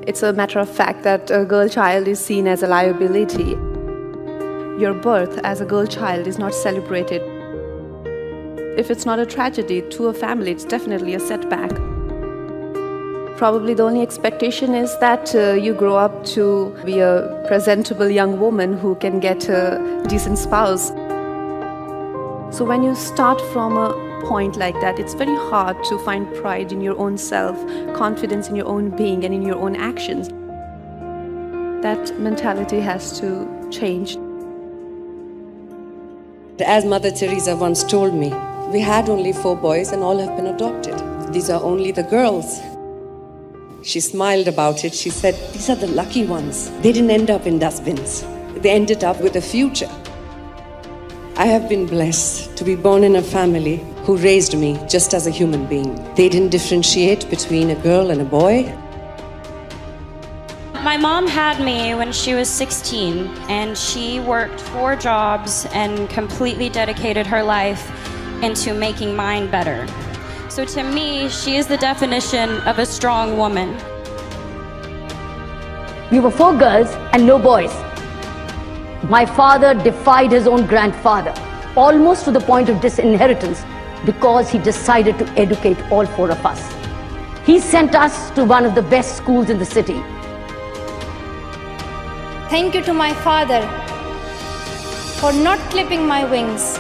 It's a matter of fact that a girl child is seen as a liability. Your birth as a girl child is not celebrated. If it's not a tragedy to a family, it's definitely a setback. Probably the only expectation is that you grow up to be a presentable young woman who can get a decent spouse. So when you start from a point like that, it's very hard to find pride in your own self, confidence in your own being and in your own actions. That mentality has to change. As Mother Teresa once told me, we had only 4 boys and all have been adopted. These are only the girls. She smiled about it. She said, these are the lucky ones. They didn't end up in dustbins. They ended up with a future. I have been blessed to be born in a family who raised me just as a human being. They didn't differentiate between a girl and a boy. My mom had me when she was 16, and she worked 4 jobs and completely dedicated her life into making mine better. So to me, she is the definition of a strong woman. We were 4 girls and no boys. My father defied his own grandfather, almost to the point of disinheritance, because he decided to educate all 4 of us. He sent us to one of the best schools in the city. Thank you to my father for not clipping my wings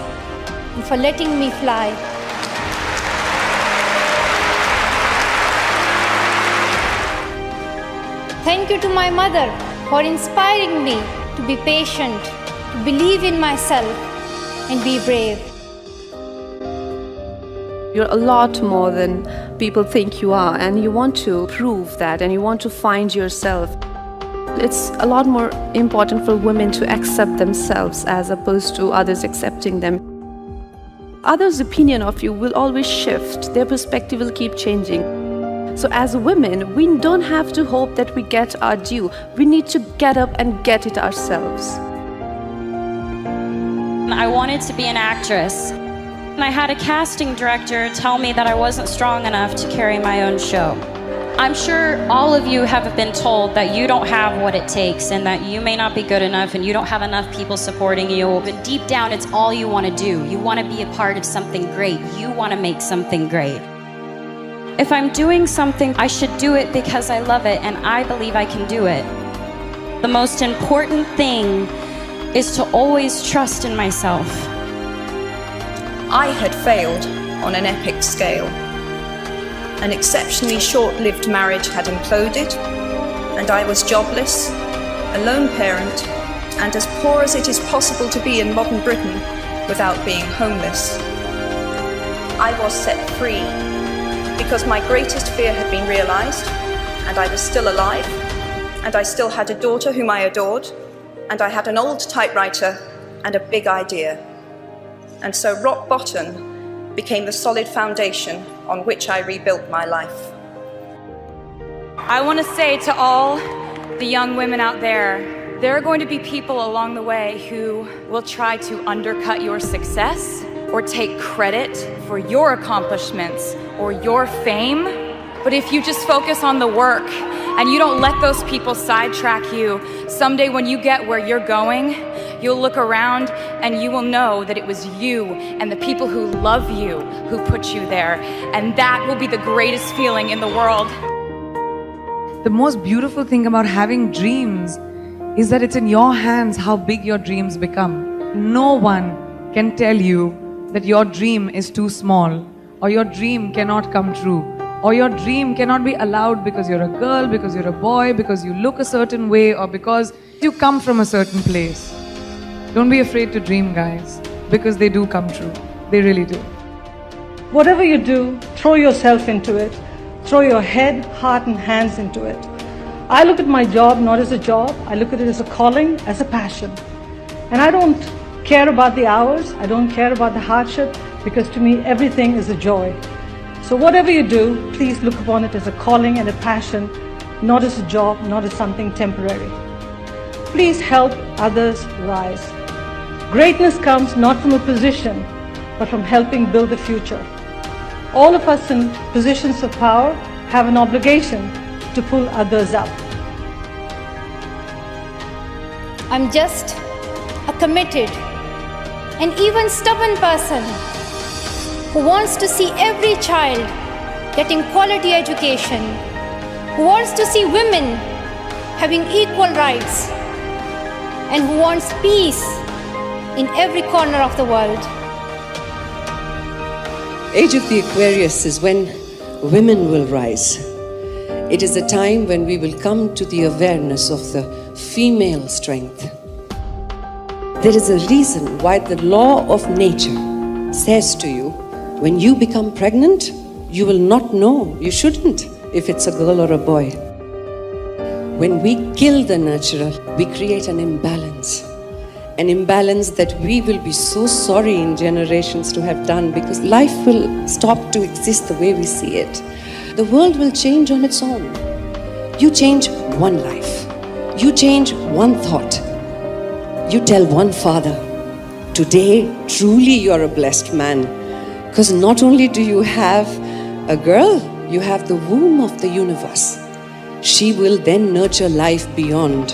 and for letting me fly. Thank you to my mother for inspiring me to be patient, to believe in myself and be brave. You're a lot more than people think you are, and you want to prove that and you want to find yourself. It's a lot more important for women to accept themselves as opposed to others accepting them. Others' opinion of you will always shift. Their perspective will keep changing. So as women, we don't have to hope that we get our due. We need to get up and get it ourselves. I wanted to be an actress. And I had a casting director tell me that I wasn't strong enough to carry my own show. I'm sure all of you have been told that you don't have what it takes and that you may not be good enough and you don't have enough people supporting you. But deep down, it's all you want to do. You want to be a part of something great. You want to make something great. If I'm doing something, I should do it because I love it and I believe I can do it. The most important thing is to always trust in myself. I had failed on an epic scale. An exceptionally short-lived marriage had imploded, and I was jobless, a lone parent, and as poor as it is possible to be in modern Britain without being homeless. I was set free because my greatest fear had been realized, and I was still alive, and I still had a daughter whom I adored, and I had an old typewriter and a big idea. And so rock bottom became the solid foundation on which I rebuilt my life. I want to say to all the young women out there are going to be people along the way who will try to undercut your success or take credit for your accomplishments or your fame. But if you just focus on the work and you don't let those people sidetrack you, someday when you get where you're going, you'll look around and you will know that it was you and the people who love you who put you there. And that will be the greatest feeling in the world. The most beautiful thing about having dreams is that it's in your hands how big your dreams become. No one can tell you that your dream is too small, or your dream cannot come true, or your dream cannot be allowed because you're a girl, because you're a boy, because you look a certain way, or because you come from a certain place. Don't be afraid to dream, guys, because they do come true. They really do. Whatever you do, throw yourself into it. Throw your head, heart and hands into it. I look at my job not as a job. I look at it as a calling, as a passion. And I don't care about the hours. I don't care about the hardship, because to me, everything is a joy. So whatever you do, please look upon it as a calling and a passion, not as a job, not as something temporary. Please help others rise. Greatness comes not from a position, but from helping build the future. All of us in positions of power have an obligation to pull others up. I'm just a committed and even stubborn person who wants to see every child getting quality education, who wants to see women having equal rights, and who wants peace in every corner of the world. Age of the Aquarius is when women will rise. It is a time when we will come to the awareness of the female strength. There is a reason why the law of nature says to you, when you become pregnant, you will not know, you shouldn't, if it's a girl or a boy. When we kill the natural, we create an imbalance that we will be so sorry in generations to have done, because life will stop to exist the way we see it. The world will change on its own. You change one life. You change one thought. You tell one father, today truly you're a blessed man, because not only do you have a girl, you have the womb of the universe. She will then nurture life beyond.